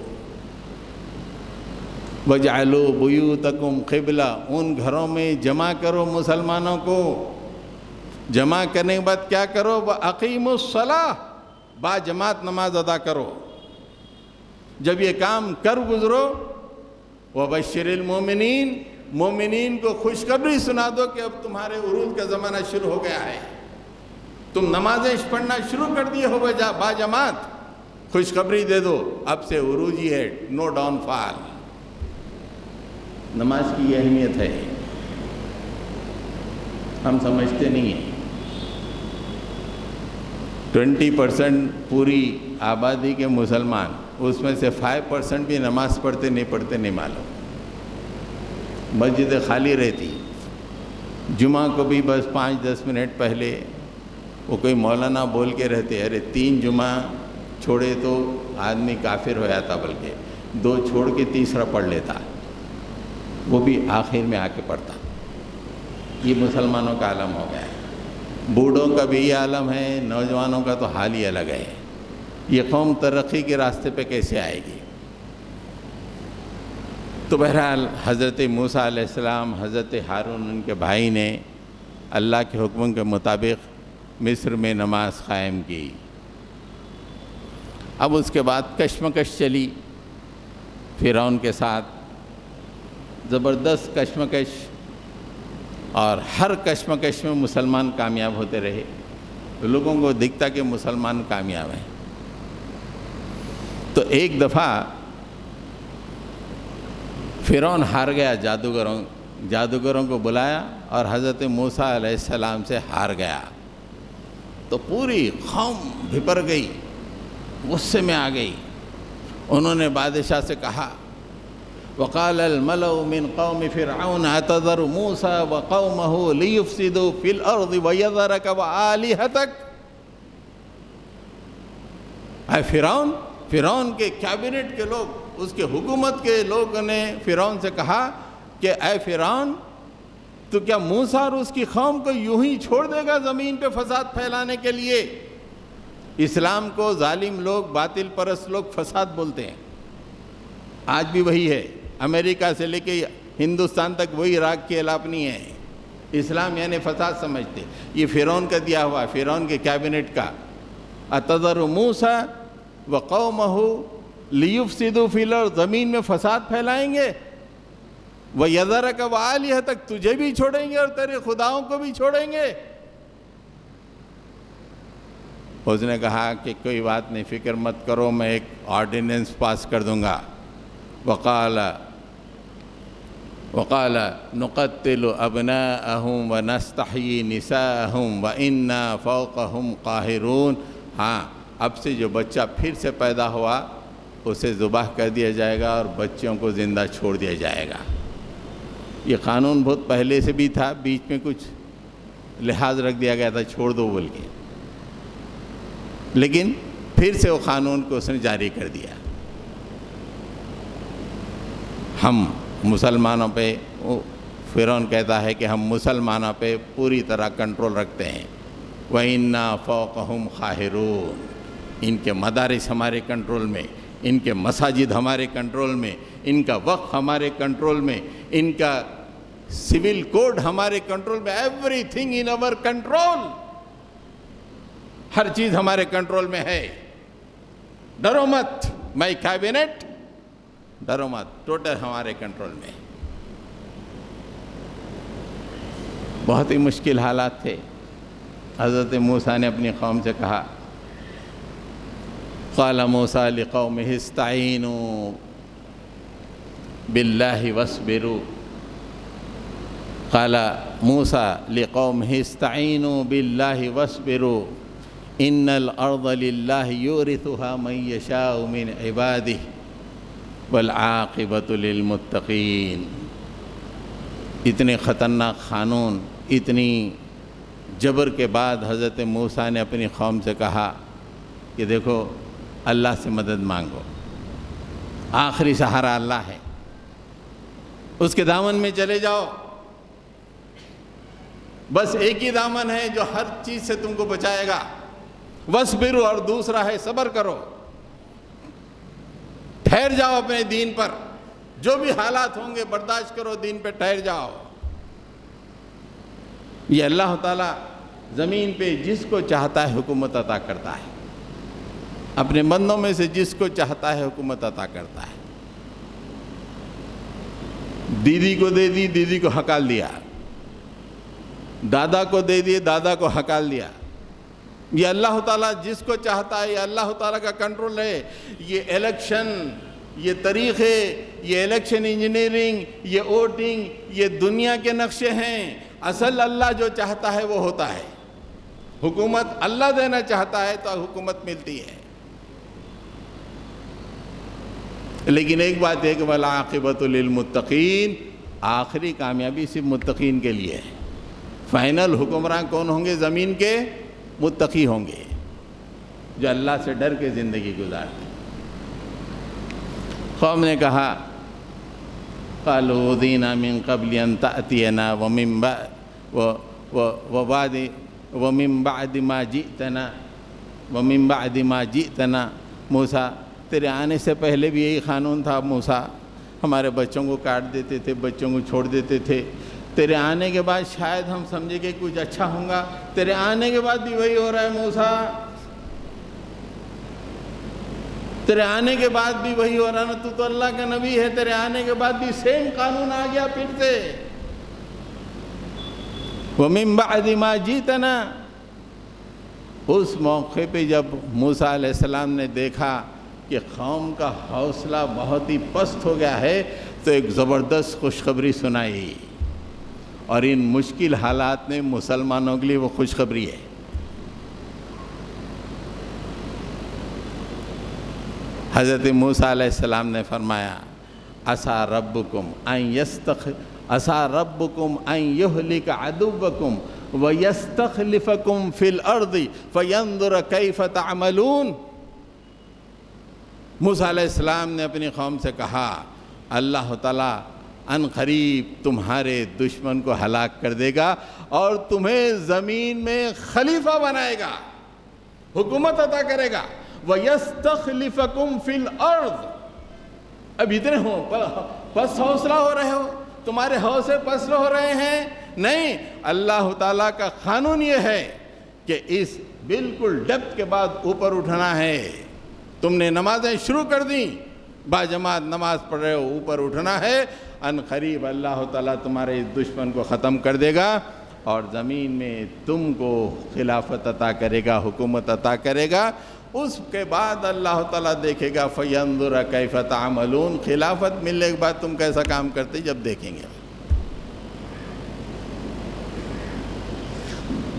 وَاجْعَلُوا بُيُوتَكُمْ قِبْلَةً، ان گھروں میں جمع کرو مسلمانوں کو، جمع کرنے کے بعد کیا کرو؟ وَأَقِيمُوا الصَّلَاةَ، با جماعت نماز ادا کرو۔ جب یہ کام کر گزرو وبشر المومنین، مومنین کو خوشخبری سنا دو کہ اب تمہارے عروج کا زمانہ شروع ہو گیا ہے، تم نمازیں پڑھنا شروع کر دیے ہو باجماعت، خوشخبری دے دو اب سے عروج ہی ہے، نو ڈاؤن فال۔ نماز کی یہ اہمیت ہے، ہم سمجھتے نہیں ہیں۔ 20% پوری آبادی کے مسلمان، اس میں سے 5% بھی نماز پڑھتے نہیں معلوم۔ مسجدیں خالی رہتی، جمعہ کو بھی بس 5-10 منٹ پہلے وہ کوئی مولانا بول کے رہتے، ارے 3 جمعہ چھوڑے تو آدمی کافر ہو جاتا، بلکہ 2 چھوڑ کے تیسرا پڑھ لیتا، وہ بھی آخر میں آ کے پڑھتا۔ یہ مسلمانوں کا عالم ہو گیا ہے۔ بوڑھوں کا بھی یہ عالم ہے، نوجوانوں کا تو حال ہی الگ ہے۔ یہ قوم ترقی کے راستے پہ کیسے آئے گی؟ تو بہرحال حضرت موسیٰ علیہ السلام، حضرت ہارون ان کے بھائی نے اللہ کے حکم کے مطابق مصر میں نماز قائم کی۔ اب اس کے بعد کشمکش چلی فرعون کے ساتھ، زبردست کشمکش، اور ہر کشمکش میں مسلمان کامیاب ہوتے رہے۔ لوگوں کو دکھتا کہ مسلمان کامیاب ہیں۔ تو ایک دفعہ فرعون ہار گیا، جادوگروں کو بلایا اور حضرت موسیٰ علیہ السلام سے ہار گیا، تو پوری قوم بھپر گئی، غصے میں آ گئی۔ انہوں نے بادشاہ سے کہا، وقال الملأ من قوم فرعون اتذر موسیٰ وقومہ لیفسدوا فی الارض ویذرک وآلہتک۔ اے فرعون کے کیبنٹ کے لوگ، اس کے حکومت کے لوگوں نے فرعون سے کہا کہ اے فرعون، تو کیا موسیٰ اور اس کی قوم کو یوں ہی چھوڑ دے گا زمین پہ فساد پھیلانے کے لیے؟ اسلام کو ظالم لوگ، باطل پرست لوگ فساد بولتے ہیں، آج بھی وہی ہے۔ امریکہ سے لے کے ہندوستان تک وہی راگ کی الاپنی ہے۔ اسلام یعنی فساد سمجھتے۔ یہ فرعون کا دیا ہوا، فرعون کے کیبنٹ کا، اتذر موسیٰ وقومہ لیفسدوا فی الارض، زمین میں فساد پھیلائیں گے، وَيَذَرَكَ وَآلِهَتَكَ، تجھے بھی چھوڑیں گے اور تیرے خداؤں کو بھی چھوڑیں گے۔ اس نے کہا کہ کوئی بات نہیں، فکر مت کرو، میں ایک آرڈیننس پاس کر دوں گا۔ وقال نقتل ابناءهم ونستحيي نساءهم وإنا فوقهم قاہرون۔ ہاں، اب سے جو بچہ پھر سے پیدا ہوا اسے ذبح کر دیا جائے گا اور بچوں کو زندہ چھوڑ دیا جائے گا۔ یہ قانون بہت پہلے سے بھی تھا، بیچ میں کچھ لحاظ رکھ دیا گیا تھا، چھوڑ دو بول کے، لیکن پھر سے وہ قانون کو اس نے جاری کر دیا۔ ہم مسلمانوں پہ، فرعون کہتا ہے کہ ہم مسلمانوں پہ پوری طرح کنٹرول رکھتے ہیں۔ وَإِنَّا فَوْقَهُمْ قَاہِرُونَ، ان کے مدارس ہمارے کنٹرول میں، ان کے مساجد ہمارے کنٹرول میں، ان کا وقت ہمارے کنٹرول میں، ان کا سول کوڈ ہمارے کنٹرول میں، ایوری تھنگ ان اور کنٹرول، ہر چیز ہمارے کنٹرول میں ہے۔ ڈرو مت، مائی کیبنٹ، ڈرو مت، ٹوٹل ہمارے کنٹرول میں۔ بہت ہی مشکل حالات تھے۔ حضرت موسیٰ نے اپنی قوم سے کہا، قال موسیٰ لقومہ استعینوا باللہ واصبروا، قال موسیٰ لقومہ استعینوا باللہ واصبروا ان الارض للہ یورثها من یشاء من عبادہ والعاقبۃ للمتقین۔ اتنے خطرناک قانون، اتنی جبر کے بعد حضرت موسیٰ نے اپنی قوم سے کہا کہ دیکھو، اللہ سے مدد مانگو، آخری سہارا اللہ ہے، اس کے دامن میں چلے جاؤ، بس ایک ہی دامن ہے جو ہر چیز سے تم کو بچائے گا، وَاصْبِرُوا، اور دوسرا ہے صبر کرو، ٹھہر جاؤ اپنے دین پر، جو بھی حالات ہوں گے برداشت کرو، دین پہ ٹھہر جاؤ۔ یہ اللہ تعالیٰ زمین پہ جس کو چاہتا ہے حکومت عطا کرتا ہے۔ اپنے بندوں میں سے جس کو چاہتا ہے حکومت عطا کرتا ہے۔ دیدی کو دے دی، دیدی کو ہکال دیا، دادا کو دے دیے، دادا کو ہکال دیا۔ یہ اللہ تعالیٰ جس کو چاہتا ہے، یہ اللہ تعالیٰ کا کنٹرول ہے۔ یہ الیکشن، یہ طریقے، یہ الیکشن انجینئرنگ، یہ ووٹنگ، یہ دنیا کے نقشے ہیں۔ اصل اللہ جو چاہتا ہے وہ ہوتا ہے۔ حکومت اللہ دینا چاہتا ہے تو حکومت ملتی ہے۔ لیکن ایک بات ہے کہ والعاقبۃ للمتقین، آخری کامیابی صرف متقین کے لیے ہے۔ فائنل حکمران کون ہوں گے زمین کے؟ متقی ہوں گے، جو اللہ سے ڈر کے زندگی گزارتے۔ قوم نے کہا قالوا اوذینا من قبل ان تأتینا ومن بعد ما جئتنا موسیٰ، تیرے آنے سے پہلے بھی یہی قانون تھا موسیٰ، ہمارے بچوں کو کاٹ دیتے تھے، بچوں کو چھوڑ دیتے تھے۔ تیرے آنے کے بعد شاید ہم سمجھے کہ کچھ اچھا ہوگا، تیرے آنے کے بعد بھی وہی ہو رہا ہے موسیٰ، تیرے آنے کے بعد بھی وہی ہو رہا ہے نا، تو اللہ کا نبی ہے، تیرے آنے کے بعد بھی سیم قانون آ گیا پھر سے۔ وَمِن بَعْدِ مَا جِئْتَنَا، اس موقع پہ جب موسیٰ علیہ السلام نے دیکھا کہ قوم کا حوصلہ بہت ہی پست ہو گیا ہے، تو ایک زبردست خوشخبری سنائی، اور ان مشکل حالات میں مسلمانوں کے لیے وہ خوشخبری ہے۔ حضرت موسیٰ علیہ السلام نے فرمایا عسیٰ ربکم ان یہلک عدوکم ویستخلفکم فی الارض فینظر کیف تعملون۔ موسیٰ علیہ السلام نے اپنی قوم سے کہا اللہ تعالیٰ ان قریب تمہارے دشمن کو ہلاک کر دے گا اور تمہیں زمین میں خلیفہ بنائے گا، حکومت عطا کرے گا۔ وَيَسْتَخْلِفَكُمْ فِي الْأَرْضِ، اب اتنے ہو پس حوصلہ ہو رہے ہو، تمہارے حوصلے پس ہو رہے ہیں؟ نہیں، اللہ تعالیٰ کا قانون یہ ہے کہ اس بالکل ڈپتھ کے بعد اوپر اٹھنا ہے۔ تم نے نمازیں شروع کر دیں، باجماعت نماز پڑھ رہے ہو، اوپر اٹھنا ہے۔ ان قریب اللہ تعالیٰ تمہارے اس دشمن کو ختم کر دے گا اور زمین میں تم کو خلافت عطا کرے گا، حکومت عطا کرے گا۔ اس کے بعد اللہ تعالیٰ دیکھے گا فَيَنظُرَ كَيْفَ تَعْمَلُونَ، خلافت ملنے کے بعد تم کیسا کام کرتے جب دیکھیں گے۔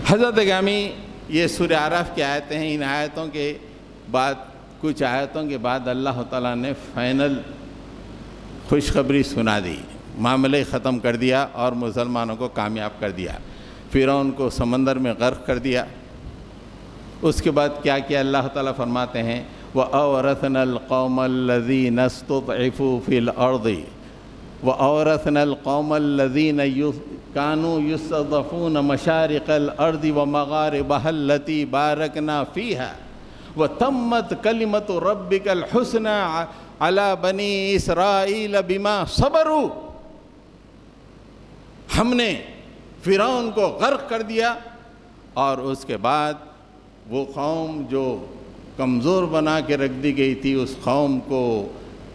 حضرت گرامی، یہ سورہ اعراف کی آیتیں ہیں۔ ان آیتوں کے بعد کچھ آیتوں کے بعد اللہ تعالیٰ نے فائنل خوشخبری سنا دی، معاملہ ختم کر دیا اور مسلمانوں کو کامیاب کر دیا، فرعون کو سمندر میں غرق کر دیا۔ اس کے بعد کیا کیا اللہ تعالیٰ فرماتے ہیں وَأَوْرَثْنَا الْقَوْمَ الَّذِينَ اسْتُضْعِفُوا فِي الْأَرْضِ وَأَوْرَثْنَا الْقَوْمَ الَّذِينَ كَانُوا يُسْتَضْعَفُونَ مَشَارِقَ الْأَرْضِ وَمَغَارِبَهَا الَّتِي بَارَكْنَا فِيهَا وَتَمَّتْ كَلِمَةُ رَبِّكَ الْحُسْنَى عَلَى بَنِي إِسْرَائِيلَ بِمَا صَبَرُوا۔ ہم نے فرعون کو غرق کر دیا، اور اس کے بعد وہ قوم جو کمزور بنا کے رکھ دی گئی تھی، اس قوم کو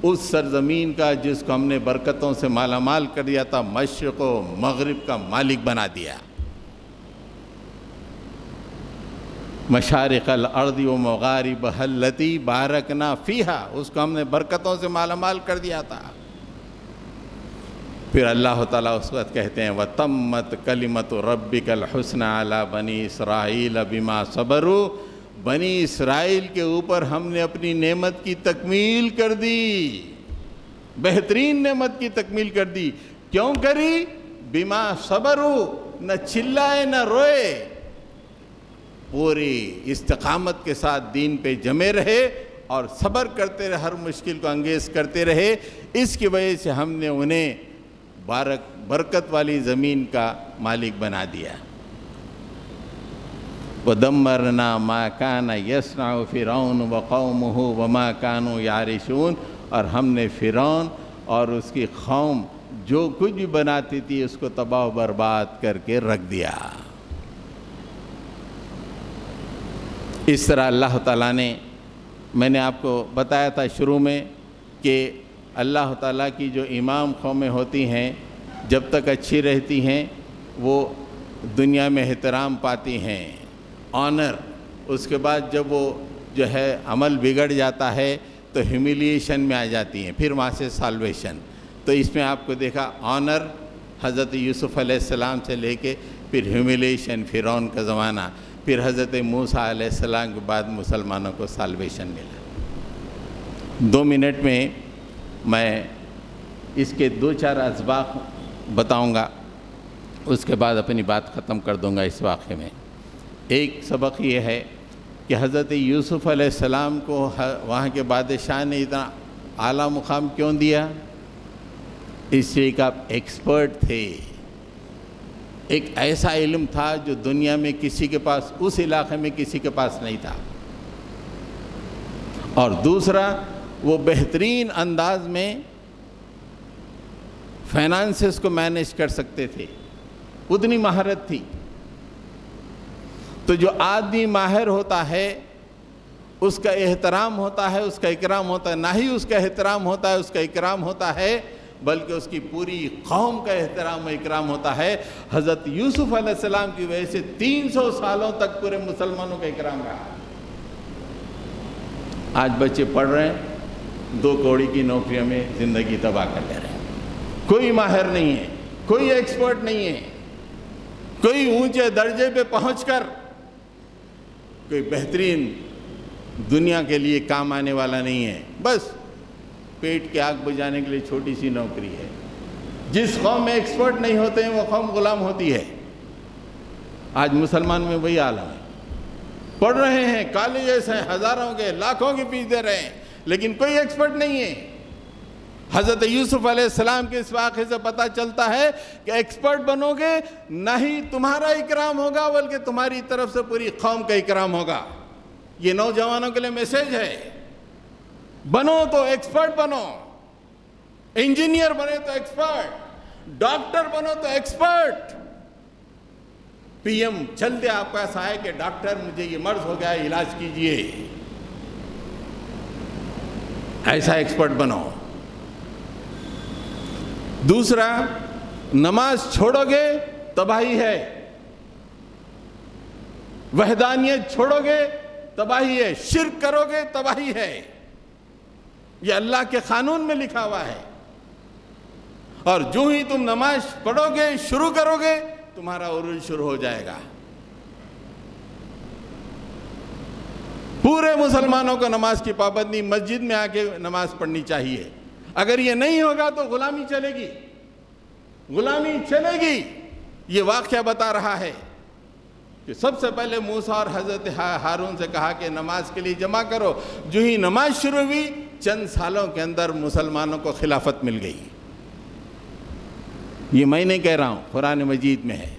اس سرزمین کا جس کو ہم نے برکتوں سے مالا مال کر دیا تھا، مشرق و مغرب کا مالک بنا دیا۔ مشارق الارض و مغاربها التي بارکنا فیہا، اس کو ہم نے برکتوں سے مالا مال کر دیا تھا۔ پھر اللہ تعالیٰ اس وقت کہتے ہیں وَتَمَّتْ كَلِمَةُ رَبِّكَ الْحُسْنَى عَلَى بَنِي إِسْرَائِيلَ بِمَا صَبَرُوا، بنی اسرائیل کے اوپر ہم نے اپنی نعمت کی تکمیل کر دی، بہترین نعمت کی تکمیل کر دی۔ کیوں کری؟ بِمَا صَبَرُوا، نہ چلائے نہ روئے، پوری استقامت کے ساتھ دین پہ جمے رہے اور صبر کرتے رہے، ہر مشکل کو انگیز کرتے رہے۔ اس کی وجہ سے ہم نے انہیں برکت والی زمین کا مالک بنا دیا۔ وَدَمَّرْنَا مَا كَانَ يَصْنَعُ فِرْعَوْنُ وَقَوْمُهُ وَمَا كَانُوا يَعْرِشُونَ، اور ہم نے فرعون اور اس کی قوم جو کچھ بھی بناتی تھی اس کو تباہ و برباد کر کے رکھ دیا۔ اس طرح اللہ تعالیٰ نے میں نے آپ کو بتایا تھا شروع میں کہ اللہ تعالیٰ کی جو امام قومیں ہوتی ہیں جب تک اچھی رہتی ہیں وہ دنیا میں احترام پاتی ہیں، آنر. اس کے بعد جب وہ جو ہے عمل بگڑ جاتا ہے تو ہیوملیشن میں آ جاتی ہیں، پھر وہاں سے سالویشن. تو اس میں آپ کو دیکھا آنر حضرت یوسف علیہ السلام سے لے کے پھر ہیوملیشن، فرعون کا زمانہ، پھر حضرت موسیٰ علیہ السلام کے بعد مسلمانوں کو سالویشن ملا. 2 منٹ میں میں اس کے 2-4 اسباق بتاؤں گا، اس کے بعد اپنی بات ختم کر دوں گا اس واقعے میں. ایک سبق یہ ہے کہ حضرت یوسف علیہ السلام کو وہاں کے بادشاہ نے اتنا اعلیٰ مقام کیوں دیا؟ اس لیے کہ آپ ایکسپرٹ تھے، ایک ایسا علم تھا جو دنیا میں کسی کے پاس، اس علاقے میں کسی کے پاس نہیں تھا. اور دوسرا، وہ بہترین انداز میں فائنانسز کو مینیج کر سکتے تھے، اتنی مہارت تھی. تو جو آدمی ماہر ہوتا ہے اس کا احترام ہوتا ہے، اس کا اکرام ہوتا ہے. نہ ہی اس کا احترام ہوتا ہے، اس کا اکرام ہوتا ہے، بلکہ اس کی پوری قوم کا احترام و اکرام ہوتا ہے. حضرت یوسف علیہ السلام کی وجہ سے 300 سالوں تک پورے مسلمانوں کا اکرام رہا. آج بچے پڑھ رہے ہیں، 2 کوڑی کی نوکریوں میں زندگی تباہ کر لے رہے ہیں. کوئی ماہر نہیں ہے، کوئی ایکسپرٹ نہیں ہے، کوئی اونچے درجے پہ پہنچ کر کوئی بہترین دنیا کے لیے کام آنے والا نہیں ہے. بس پیٹ کی آگ بجھانے کے لیے چھوٹی سی نوکری ہے. جس قوم میں ایکسپرٹ نہیں ہوتے ہیں وہ قوم غلام ہوتی ہے. آج مسلمان میں وہی عالم ہے. پڑھ رہے ہیں، کالجز ہیں، ہزاروں کے، لاکھوں کی فیس دے رہے ہیں، لیکن کوئی ایکسپرٹ نہیں ہے. حضرت یوسف علیہ السلام کے اس واقعے سے پتہ چلتا ہے کہ ایکسپرٹ بنو گے نہ ہی تمہارا اکرام ہوگا بلکہ تمہاری طرف سے پوری قوم کا اکرام ہوگا. یہ نوجوانوں کے لیے میسیج ہے. بنو تو ایکسپرٹ بنو، انجینئر بنے تو ایکسپرٹ، ڈاکٹر بنو تو ایکسپرٹ. پی ایم چلتے آپ کا ایسا ہے کہ ڈاکٹر مجھے یہ مرض ہو گیا ہے، علاج کیجئے. ایسا ایکسپرٹ بنو. دوسرا، نماز چھوڑو گے تباہی ہے، وحدانیت چھوڑو گے تباہی ہے، شرک کرو گے تباہی ہے. یہ اللہ کے قانون میں لکھا ہوا ہے. اور جو ہی تم نماز پڑھو گے، شروع کرو گے، تمہارا عروج شروع ہو جائے گا. پورے مسلمانوں کو نماز کی پابندی، مسجد میں آ کے نماز پڑھنی چاہیے. اگر یہ نہیں ہوگا تو غلامی چلے گی، غلامی چلے گی. یہ واقعہ بتا رہا ہے کہ سب سے پہلے موسیٰ اور حضرت ہارون سے کہا کہ نماز کے لیے جمع کرو. جو ہی نماز شروع ہوئی، چند سالوں کے اندر مسلمانوں کو خلافت مل گئی. یہ میں نہیں کہہ رہا ہوں، قرآن مجید میں ہے.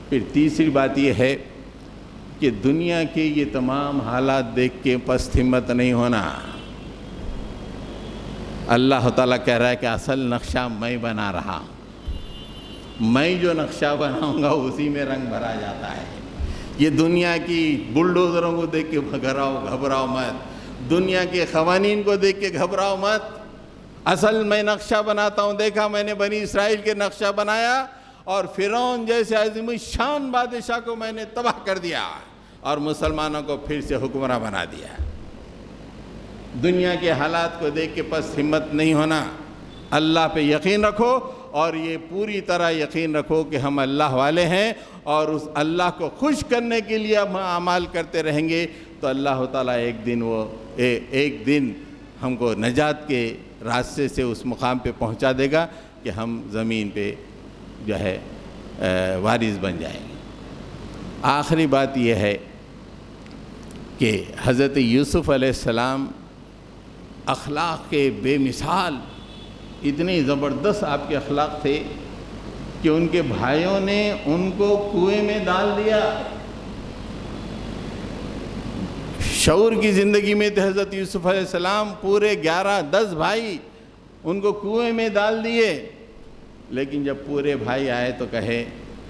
پھر تیسری بات یہ ہے کہ دنیا کے یہ تمام حالات دیکھ کے پست ہمت نہیں ہونا. اللہ تعالیٰ کہہ رہا ہے کہ اصل نقشہ میں بنا رہا ہوں. میں جو نقشہ بناؤں گا اسی میں رنگ بھرا جاتا ہے. یہ دنیا کی بلڈوزروں کو دیکھ کے گھبراؤ مت. دنیا کے قوانین کو دیکھ کے گھبراؤ مت. اصل میں نقشہ بناتا ہوں. دیکھا میں نے بنی اسرائیل کے نقشہ بنایا اور فرعون جیسے عظیم الشان بادشاہ کو میں نے تباہ کر دیا اور مسلمانوں کو پھر سے حکمراں بنا دیا. دنیا کے حالات کو دیکھ کے پس ہمت نہیں ہونا. اللہ پہ یقین رکھو اور یہ پوری طرح یقین رکھو کہ ہم اللہ والے ہیں اور اس اللہ کو خوش کرنے کے لیے ہم اعمال کرتے رہیں گے تو اللہ تعالیٰ ایک دن ہم کو نجات کے راستے سے اس مقام پہ پہنچا دے گا کہ ہم زمین پہ جو ہے وارث بن جائیں گے. آخری بات یہ ہے کہ حضرت یوسف علیہ السلام اخلاق کے بے مثال، اتنے زبردست آپ کے اخلاق تھے کہ ان کے بھائیوں نے ان کو کنویں میں ڈال دیا. شعور کی زندگی میں تھے حضرت یوسف علیہ السلام. پورے 11-10 بھائی ان کو کنویں میں ڈال دیے. لیکن جب پورے بھائی آئے تو کہے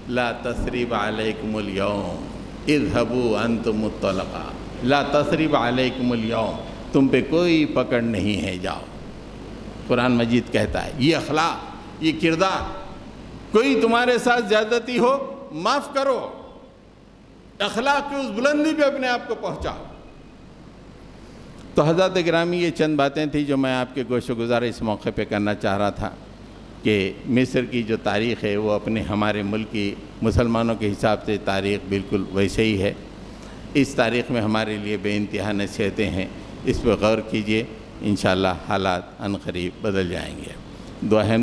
لا تثریب علیکم اليوم اذهبوا انتم الطلقاء. لا تثریب علیکم الیوم، تم پہ کوئی پکڑ نہیں ہے، جاؤ۔ قرآن مجید کہتا ہے یہ اخلاق، یہ کردار، کوئی تمہارے ساتھ زیادتی ہو معاف کرو، اخلاق کی اس بلندی پہ اپنے آپ کو پہنچاؤ۔ تو حضرات گرامی، یہ چند باتیں تھیں جو میں آپ کے گوش و گزار اس موقع پہ کرنا چاہ رہا تھا کہ مصر کی جو تاریخ ہے وہ اپنے ہمارے ملک کی مسلمانوں کے حساب سے تاریخ بالکل ویسے ہی ہے۔ اس تاریخ میں ہمارے لیے بے انتہا نصیحتیں ہیں، اس پہ غور کیجئے، انشاءاللہ حالات عنقریب بدل جائیں گے۔ دعا ہے